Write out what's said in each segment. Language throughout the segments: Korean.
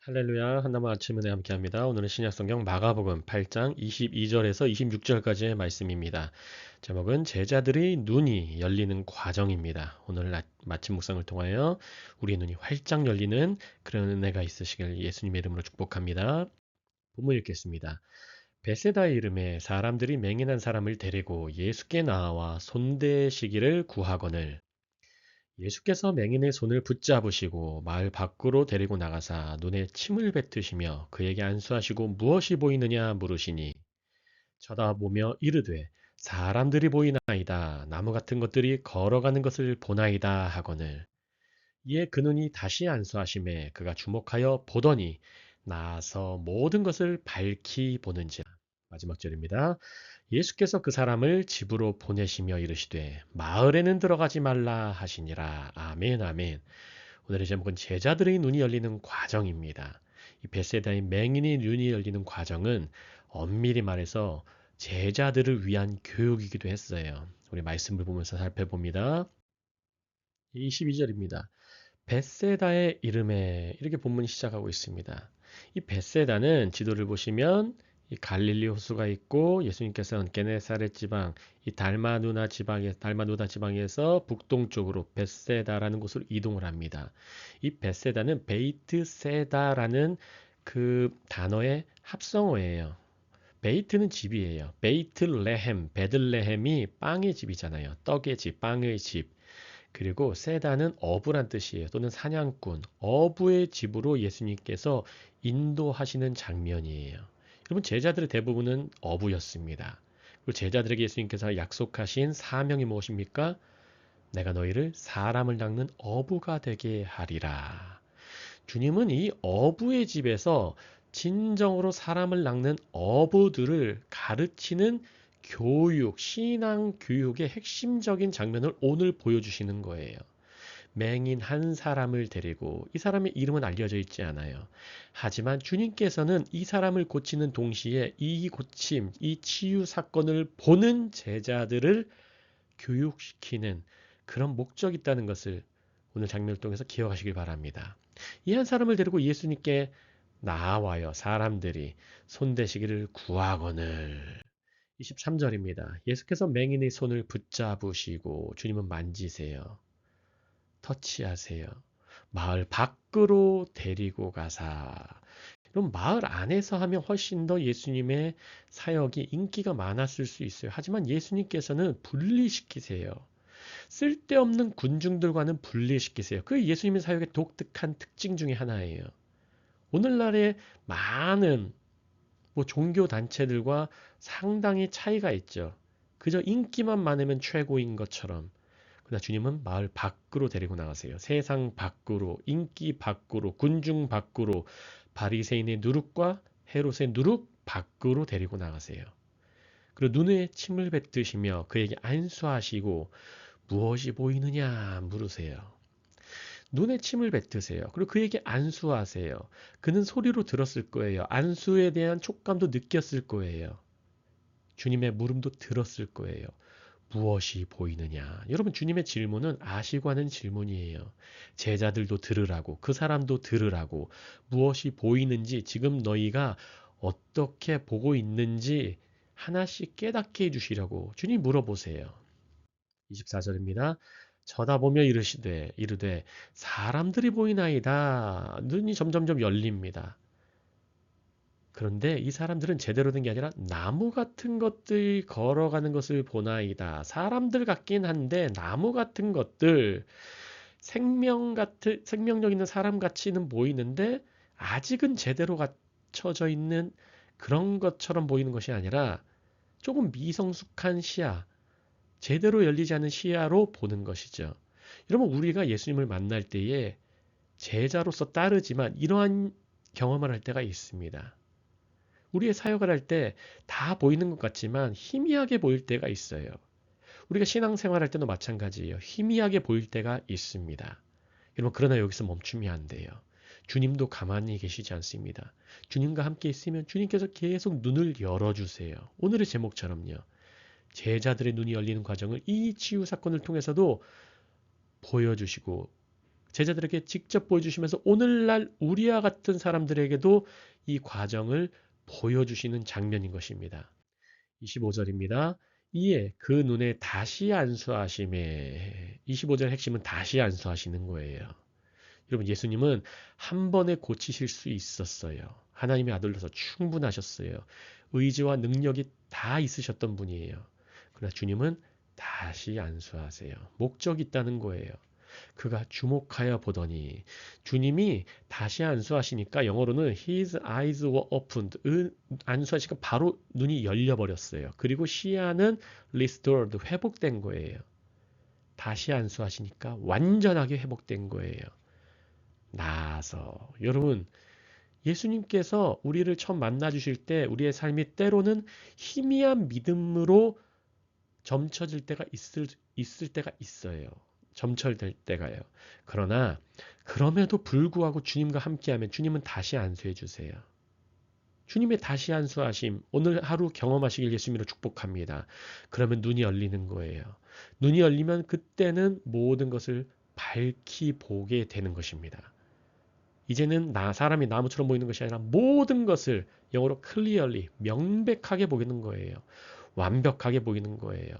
할렐루야, 한나무 아침 은혜 함께합니다. 오늘은 신약성경 마가복음 8장 22절에서 26절까지의 말씀입니다. 제목은 제자들의 눈이 열리는 과정입니다. 오늘 마침 묵상을 통하여 우리의 눈이 활짝 열리는 그런 은혜가 있으시길 예수님의 이름으로 축복합니다. 본문 읽겠습니다. 베세다의 이름에 사람들이 맹인한 사람을 데리고 예수께 나와 손대시기를 구하거늘 예수께서 맹인의 손을 붙잡으시고 마을 밖으로 데리고 나가사 눈에 침을 뱉으시며 그에게 안수하시고 무엇이 보이느냐 물으시니 쳐다보며 이르되 사람들이 보이나이다 나무 같은 것들이 걸어가는 것을 보나이다 하거늘 이에 그 눈이 다시 안수하심에 그가 주목하여 보더니 나서 모든 것을 밝히 보는지라. 마지막 절입니다. 예수께서 그 사람을 집으로 보내시며 이르시되 마을에는 들어가지 말라 하시니라. 아멘 아멘. 오늘의 제목은 제자들의 눈이 열리는 과정입니다. 이 벳세다의 맹인의 눈이 열리는 과정은 엄밀히 말해서 제자들을 위한 교육이기도 했어요. 우리 말씀을 보면서 살펴봅니다. 22절입니다. 벳세다의 이름에 이렇게 본문이 시작하고 있습니다. 이 벳세다는 지도를 보시면 이 갈릴리 호수가 있고 예수님께서는 게네사렛 지방, 이 달마누다 지방에서 북동쪽으로 벳세다라는 곳으로 이동을 합니다. 이 벳세다는 베이트세다라는 그 단어의 합성어예요. 베이트는 집이에요. 베이틀레헴, 베들레헴이 빵의 집이잖아요. 떡의 집, 빵의 집. 그리고 세다는 어부란 뜻이에요. 또는 사냥꾼, 어부의 집으로 예수님께서 인도하시는 장면이에요. 여러분 제자들의 대부분은 어부였습니다. 그리고 제자들에게 예수님께서 약속하신 사명이 무엇입니까? 내가 너희를 사람을 낚는 어부가 되게 하리라. 주님은 이 어부의 집에서 진정으로 사람을 낚는 어부들을 가르치는 교육, 신앙 교육의 핵심적인 장면을 오늘 보여주시는 거예요. 맹인 한 사람을 데리고 이 사람의 이름은 알려져 있지 않아요. 하지만 주님께서는 이 사람을 고치는 동시에 이 고침, 이 치유 사건을 보는 제자들을 교육시키는 그런 목적이 있다는 것을 오늘 장면을 통해서 기억하시길 바랍니다. 이 한 사람을 데리고 예수님께 나와요. 사람들이 손대시기를 구하거늘. 23절입니다. 예수께서 맹인의 손을 붙잡으시고 주님은 만지세요. 터치하세요. 마을 밖으로 데리고 가사. 그럼 마을 안에서 하면 훨씬 더 예수님의 사역이 인기가 많았을 수 있어요. 하지만 예수님께서는 분리시키세요. 쓸데없는 군중들과는 분리시키세요. 그게 예수님의 사역의 독특한 특징 중에 하나예요. 오늘날의 많은 종교 단체들과 상당히 차이가 있죠. 그저 인기만 많으면 최고인 것처럼. 그러나 주님은 마을 밖으로 데리고 나가세요. 세상 밖으로, 인기 밖으로, 군중 밖으로, 바리새인의 누룩과 헤롯의 누룩 밖으로 데리고 나가세요. 그리고 눈에 침을 뱉으시며 그에게 안수하시고 무엇이 보이느냐 물으세요. 눈에 침을 뱉으세요. 그리고 그에게 안수하세요. 그는 소리로 들었을 거예요. 안수에 대한 촉감도 느꼈을 거예요. 주님의 물음도 들었을 거예요. 무엇이 보이느냐? 여러분, 주님의 질문은 아시고 하는 질문이에요. 제자들도 들으라고, 그 사람도 들으라고, 무엇이 보이는지, 지금 너희가 어떻게 보고 있는지 하나씩 깨닫게 해주시려고 주님 물어보세요. 24절입니다. 쳐다보며 이르되 사람들이 보이나이다. 눈이 점점점 열립니다. 그런데 이 사람들은 제대로 된 게 아니라 나무 같은 것들이 걸어가는 것을 보나이다. 사람들 같긴 한데 나무 같은 것들, 생명력 있는 사람 같이는 보이는데 아직은 제대로 갖춰져 있는 그런 것처럼 보이는 것이 아니라 조금 미성숙한 시야, 제대로 열리지 않은 시야로 보는 것이죠. 여러분, 우리가 예수님을 만날 때에 제자로서 따르지만 이러한 경험을 할 때가 있습니다. 우리의 사역을 할 때 다 보이는 것 같지만 희미하게 보일 때가 있어요. 우리가 신앙생활 할 때도 마찬가지예요. 희미하게 보일 때가 있습니다. 여러분, 그러나 여기서 멈추면 안 돼요. 주님도 가만히 계시지 않습니다. 주님과 함께 있으면 주님께서 계속 눈을 열어주세요. 오늘의 제목처럼요. 제자들의 눈이 열리는 과정을 이 치유 사건을 통해서도 보여주시고 제자들에게 직접 보여주시면서 오늘날 우리와 같은 사람들에게도 이 과정을 보여주시는 장면인 것입니다. 25절입니다. 이에 그 눈에 다시 안수하심에 25절 핵심은 다시 안수하시는 거예요. 여러분 예수님은 한 번에 고치실 수 있었어요. 하나님의 아들로서 충분하셨어요. 의지와 능력이 다 있으셨던 분이에요. 그러나 주님은 다시 안수하세요. 목적이 있다는 거예요. 그가 주목하여 보더니 주님이 다시 안수하시니까 영어로는 His eyes were opened. 안수하시니까 바로 눈이 열려버렸어요. 그리고 시야는 restored. 회복된 거예요. 다시 안수하시니까 완전하게 회복된 거예요. 나아서 여러분 예수님께서 우리를 처음 만나 주실 때 우리의 삶이 때로는 희미한 믿음으로 점쳐질 때가 있을 때가 있어요. 점철될 때가요. 그러나 그럼에도 불구하고 주님과 함께하면 주님은 다시 안수해 주세요. 주님의 다시 안수하심 오늘 하루 경험하시길 예수님으로 축복합니다. 그러면 눈이 열리는 거예요. 눈이 열리면 그때는 모든 것을 밝히 보게 되는 것입니다. 이제는 사람이 나무처럼 보이는 것이 아니라 모든 것을 영어로 clearly, 명백하게 보이는 거예요. 완벽하게 보이는 거예요.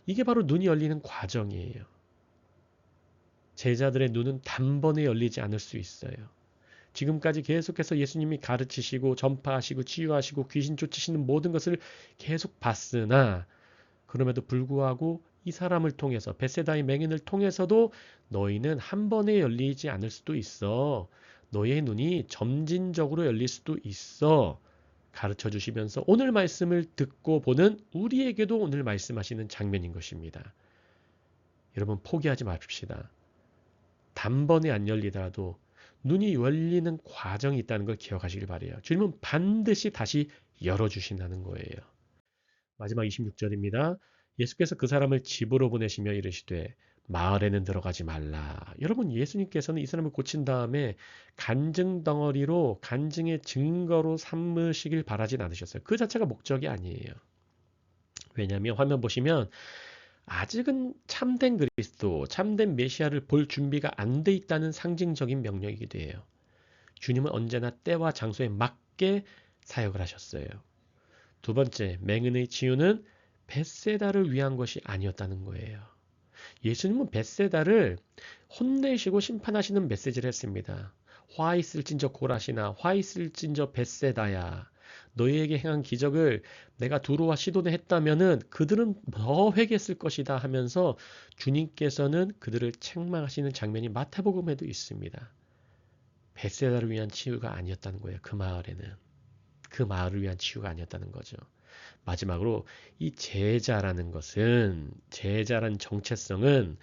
이게 바로 눈이 열리는 과정이에요. 제자들의 눈은 단번에 열리지 않을 수 있어요. 지금까지 계속해서 예수님이 가르치시고 전파하시고 치유하시고 귀신 쫓으시는 모든 것을 계속 봤으나 그럼에도 불구하고 이 사람을 통해서 벳세다의 맹인을 통해서도 너희는 한 번에 열리지 않을 수도 있어. 너의 눈이 점진적으로 열릴 수도 있어. 가르쳐 주시면서 오늘 말씀을 듣고 보는 우리에게도 오늘 말씀하시는 장면인 것입니다. 여러분 포기하지 맙시다. 단번에 안 열리더라도 눈이 열리는 과정이 있다는 걸 기억하시길 바라요. 주님은 반드시 다시 열어주신다는 거예요. 마지막 26절입니다. 예수께서 그 사람을 집으로 보내시며 이르시되 마을에는 들어가지 말라. 여러분 예수님께서는 이 사람을 고친 다음에 간증 덩어리로 간증의 증거로 삼으시길 바라진 않으셨어요. 그 자체가 목적이 아니에요. 왜냐하면 화면 보시면 아직은 참된 그리스도, 참된 메시아를 볼 준비가 안 돼 있다는 상징적인 명령이기도 해요. 주님은 언제나 때와 장소에 맞게 사역을 하셨어요. 두 번째, 맹인의 치유는 벳세다를 위한 것이 아니었다는 거예요. 예수님은 벳세다를 혼내시고 심판하시는 메시지를 했습니다. 화 있을진저 고라시나 화 있을진저 벳세다야. 너희에게 행한 기적을 내가 두루와 시돈에 했다면은 그들은 더 회개했을 것이다 하면서 주님께서는 그들을 책망하시는 장면이 마태복음에도 있습니다. 벳세다를 위한 치유가 아니었다는 거예요. 그 마을에는. 그 마을을 위한 치유가 아니었다는 거죠. 마지막으로 이 제자라는 것은 제자란 정체성은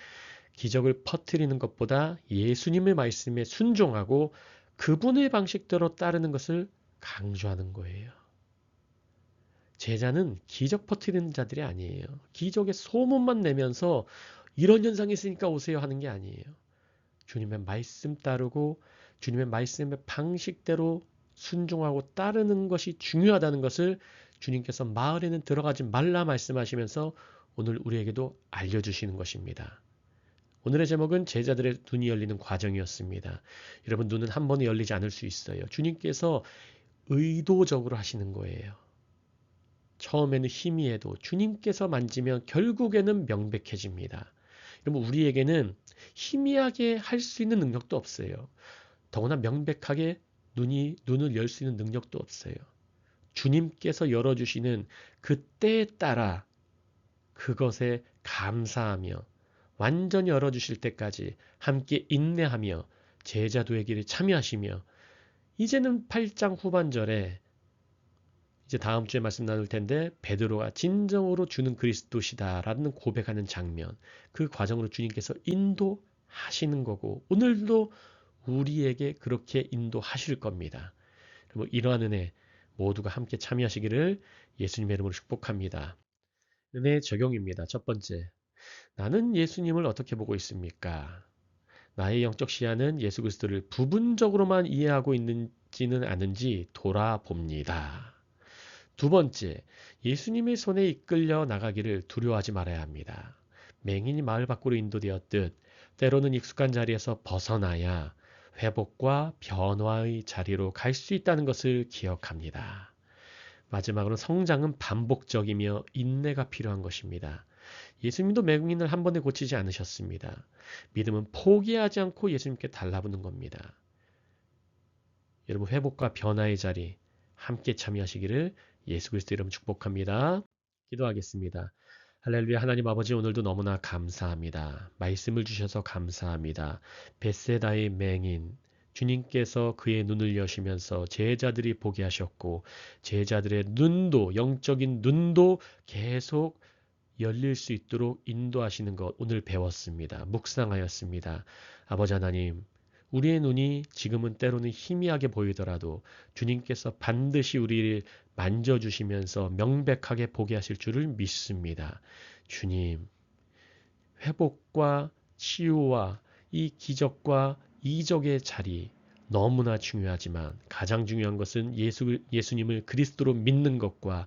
기적을 퍼뜨리는 것보다 예수님의 말씀에 순종하고 그분의 방식대로 따르는 것을 강조하는 거예요. 제자는 기적 퍼뜨리는 자들이 아니에요. 기적의 소문만 내면서 이런 현상이 있으니까 오세요 하는 게 아니에요. 주님의 말씀 따르고 주님의 말씀의 방식대로 순종하고 따르는 것이 중요하다는 것을 주님께서 마을에는 들어가지 말라 말씀하시면서 오늘 우리에게도 알려주시는 것입니다. 오늘의 제목은 제자들의 눈이 열리는 과정이었습니다. 여러분 눈은 한 번에 열리지 않을 수 있어요. 주님께서 의도적으로 하시는 거예요. 처음에는 희미해도 주님께서 만지면 결국에는 명백해집니다. 여러분 우리에게는 희미하게 할 수 있는 능력도 없어요. 더구나 명백하게 눈을 열 수 있는 능력도 없어요. 주님께서 열어주시는 그 때에 따라 그것에 감사하며 완전히 열어주실 때까지 함께 인내하며 제자도의 길에 참여하시며 이제는 8장 후반절에 이제 다음 주에 말씀 나눌 텐데 베드로가 진정으로 주는 그리스도시다라는 고백하는 장면 그 과정으로 주님께서 인도하시는 거고 오늘도 우리에게 그렇게 인도하실 겁니다. 그리고 이러한 은혜 모두가 함께 참여하시기를 예수님의 이름으로 축복합니다. 은혜의 적용입니다. 첫 번째, 나는 예수님을 어떻게 보고 있습니까? 나의 영적 시야는 예수 그리스도를 부분적으로만 이해하고 있는지는 아는지 돌아봅니다. 두 번째, 예수님의 손에 이끌려 나가기를 두려워하지 말아야 합니다. 맹인이 마을 밖으로 인도되었듯 때로는 익숙한 자리에서 벗어나야 회복과 변화의 자리로 갈 수 있다는 것을 기억합니다. 마지막으로 성장은 반복적이며 인내가 필요한 것입니다. 예수님도 맹인을 한 번에 고치지 않으셨습니다. 믿음은 포기하지 않고 예수님께 달라붙는 겁니다. 여러분 회복과 변화의 자리 함께 참여하시기를 예수 그리스도 이름 축복합니다. 기도하겠습니다. 할렐루야. 하나님 아버지, 오늘도 너무나 감사합니다. 말씀을 주셔서 감사합니다. 벳세다의 맹인 주님께서 그의 눈을 여시면서 제자들이 보게 하셨고 제자들의 눈도 영적인 눈도 계속 열릴 수 있도록 인도하시는 것 오늘 배웠습니다. 묵상하였습니다. 아버지 하나님, 우리의 눈이 지금은 때로는 희미하게 보이더라도 주님께서 반드시 우리를 만져주시면서 명백하게 보게 하실 줄을 믿습니다. 주님, 회복과 치유와 이 기적과 이적의 자리 너무나 중요하지만 가장 중요한 것은 예수님을 그리스도로 믿는 것과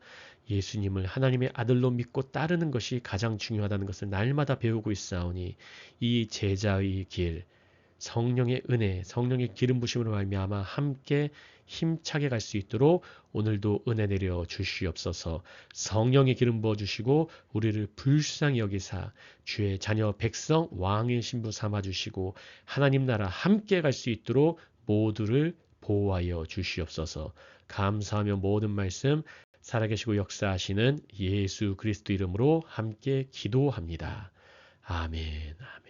예수님을 하나님의 아들로 믿고 따르는 것이 가장 중요하다는 것을 날마다 배우고 있사오니 이 제자의 길, 성령의 은혜, 성령의 기름 부심으로 말미암아 함께 힘차게 갈 수 있도록 오늘도 은혜 내려 주시옵소서. 성령의 기름 부어 주시고 우리를 불쌍히 여기사 주의 자녀 백성 왕의 신부 삼아 주시고 하나님 나라 함께 갈 수 있도록 모두를 보호하여 주시옵소서. 감사하며 모든 말씀 살아계시고 역사하시는 예수 그리스도 이름으로 함께 기도합니다. 아멘.